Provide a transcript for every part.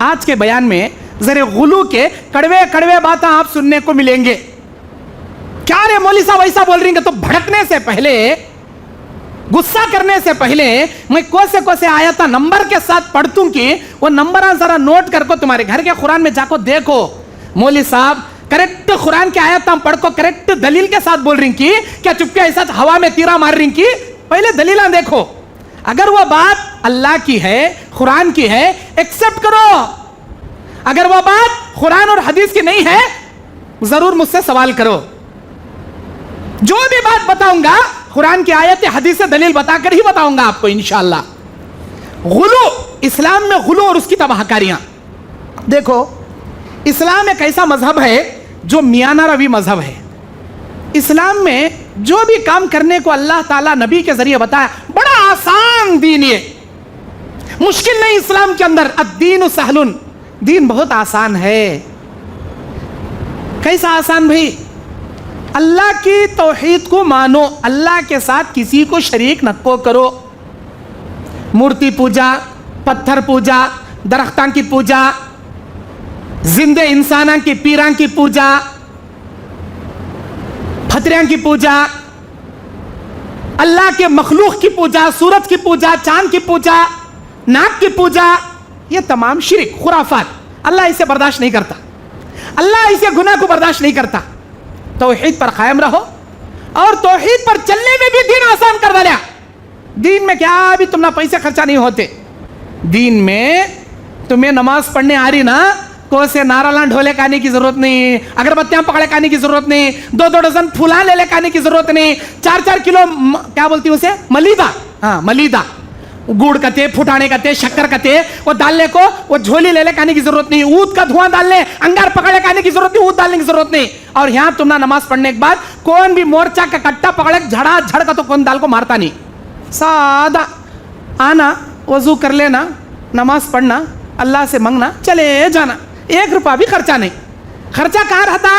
आज के बयान में जरे गुलू के कड़वे कड़वे बातें आप सुनने को मिलेंगे। क्या रे मौली साहब ऐसा बोल रही हैं? तो भड़कने से पहले, गुस्सा करने से पहले मैं कोसे आयता नंबर के साथ पढ़तूं कि वो नंबर जरा नोट करको, तुम्हारे घर के कुरान में जाको देखो। मौली साहब करेक्ट कुरान के आयता पढ़ को करेक्ट दलील के साथ बोल रही कि क्या चुपके ऐसा हवा में तीरा मार रही कि पहले दलीला देखो। अगर वो बात अल्लाह की है, कुरान की है, एक्सेप्ट करो। अगर वो बात कुरान और हदीस की नहीं है, जरूर मुझसे सवाल करो। जो भी बात बताऊंगा कुरान की आयत हदीस से दलील बताकर ही बताऊंगा आपको इंशाअल्लाह। गुलू, इस्लाम में गुलू और उसकी तबाहकारियां देखो। इस्लाम एक ऐसा मजहब है जो मियाना रवी मजहब है। इस्लाम में जो भी काम करने को अल्लाह ताला नबी के जरिए बताया, बड़ा आसान दीन, ये मुश्किल नहीं। इस्लाम के अंदर अद्दीन सहलुन, दीन बहुत आसान है। कैसा आसान भाई? अल्लाह की तौहीद को मानो, अल्लाह के साथ किसी को शरीक न को करो। मूर्ति पूजा, पत्थर पूजा, दरख्तां की पूजा, जिंदे इंसाना की पीरां की पूजा, फतरियां की पूजा, अल्लाह के मखलूक की पूजा, सूरज की पूजा, चांद की पूजा, नाक की पूजा, ये तमाम शिरक, खुराफात, अल्लाह इसे बर्दाश्त नहीं करता। अल्लाह इसे गुनाह को बर्दाश्त नहीं करता। तौहीद पर कायम रहो और तौहीद पर चलने में भी दीन आसान कर डाला। दीन में क्या अभी तुम ना पैसे खर्चा नहीं होते। दीन में तुम्हें नमाज पढ़ने आ रही ना, को से नाराला ढोले खाने की जरूरत नहीं, अगरबत्तियां पकड़े खाने की जरूरत नहीं, 2-2 डजन फूला ले खाने की जरूरत नहीं, 4-4 किलो क्या बोलती है उसे, मलीदा, हाँ मलीदा, गुड़ कते, फुटाने कते, शक्कर कते, वो डालने को, वो झोली ले खाने की जरूरत नहीं, ऊद का धुआं डालने, अंगार पकड़े खाने की जरूरत नहीं, ऊद डालने की जरूरत नहीं। और यहां तुम ना नमाज पढ़ने के बाद कौन भी मोर्चा का कट्टा पकड़े झड़ा झड़ का तो कौन दाल को मारता नहीं। सादा आना, वजू कर लेना, नमाज पढ़ना, अल्लाह से मांगना, चले जाना, 1 रुपया भी खर्चा नहीं। खर्चा कहाँ रहता?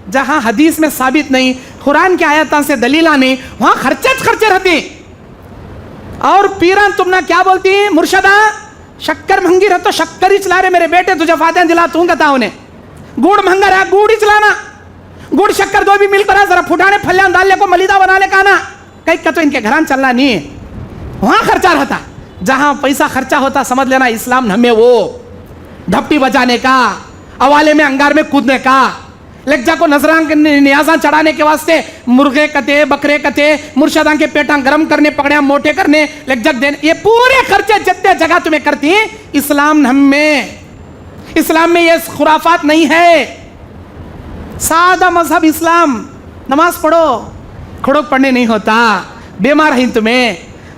जहां हदीस में साबित नहीं, कुरान की आयतों से दलीला नहीं, वहां खर्चे रहते। और पीरन तुम ना क्या बोलती, मुर्शदा शक्कर महंगी रह तो शक्कर ही चला रहे मेरे बेटे, तुझे फायदा दिला तू कहता उन्हें। गुड़ महंगा रहा, गुड़ ही चलाना, गुड़ शक्कर दो भी मिलकर जरा फुटाने फल्यान डालने को, मलीदा बनाने का ना, कहीं का तो इनके घर चलना नहीं है। वहां खर्चा रहता। जहां पैसा खर्चा होता समझ लेना इस्लाम हमें वो ढप्पी बजाने का, अवाले में अंगार में कूदने का, लेगजा को नजरां नियाजा चढ़ाने के वास्ते मुर्गे कते, बकरे कते, मुर्शदा के पेटा गरम करने, पकड़िया मोटे करने, लेगजक देने, ये पूरे खर्चे जितने जगह तुम्हें करती इस्लाम में। इस्लाम में ये खुराफात नहीं है, सादा मजहब इस्लाम। नमाज पढ़ो, खड़ोक पढ़ने नहीं होता। बीमार है तुम्हें,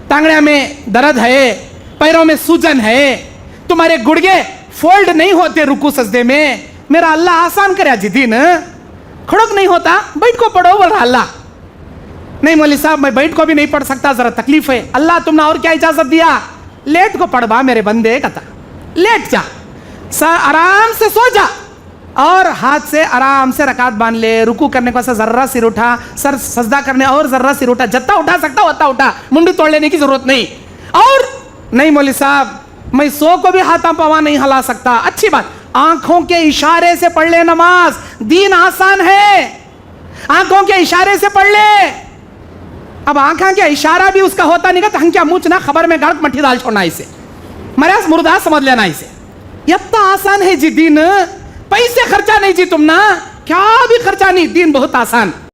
टांगड़िया में दर्द है, पैरों में सूजन है, तुम्हारे गुड़गे फोल्ड नहीं होते रुकू सजदे में, मेरा अल्लाह आसान करे जी दीन। खड़ोक नहीं होता, बैठ को पढ़ो, बोल रहा अल्लाह। नहीं मौली साहब मैं बैठ को भी नहीं पढ़ सकता, जरा तकलीफ है। अल्लाह तुमने और क्या इजाजत दिया? लेट को पढ़वा मेरे बंदे, कहता लेट जा, आराम से सो जा और हाथ से आराम से रकात बांध ले। रुकू करने को जर्रा सिर उठा, सर सजदा करने और जर्रा सिर उठा, जत्ता उठा सकता होता उठा, मुंडी तोड़ लेने की जरूरत नहीं। और नहीं मौली साहब मैं 100 को भी हाथा पवा नहीं हिला सकता, अच्छी बात, आंखों के इशारे से पढ़ ले नमाज, दीन आसान है, आंखों के इशारे से पढ़ ले। अब आंखों के इशारा भी उसका होता नहीं, तो हम क्या मुझ ना खबर में गड़क मट्टी डाल छोड़ना, इसे मरास मुर्दा समझ लेना। इसे इतना आसान है जी दीन, पैसे खर्चा नहीं जी तुम ना, क्या भी खर्चा नहीं, दीन बहुत आसान।